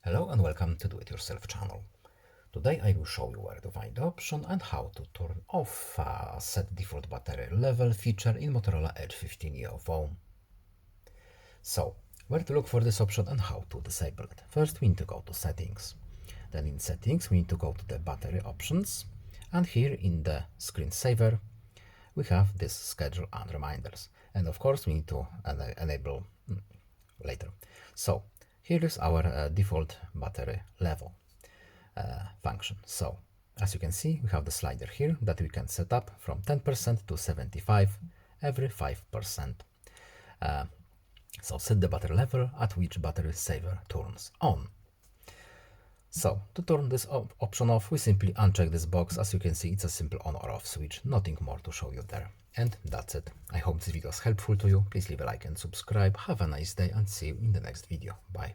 Hello and welcome to Do It Yourself channel. Today I will show you where to find the option and how to turn off set default battery level feature in Motorola Edge 15E phone. So, where to look for this option and how to disable it. First we need to go to settings. Then in settings we need to go to the battery options, and here in the screensaver we have this schedule and reminders, and of course we need to enable later. So here is our default battery level function. So as you can see, we have the slider here that we can set up from 10% to 75 every 5%. So set the battery level at which battery saver turns on. So to turn this option off, we simply uncheck this box. As you can see, it's a simple on or off switch, nothing more to show you there. And that's it. I hope this video was helpful to you. Please leave a like and subscribe. Have a nice day and see you in the next video. Bye.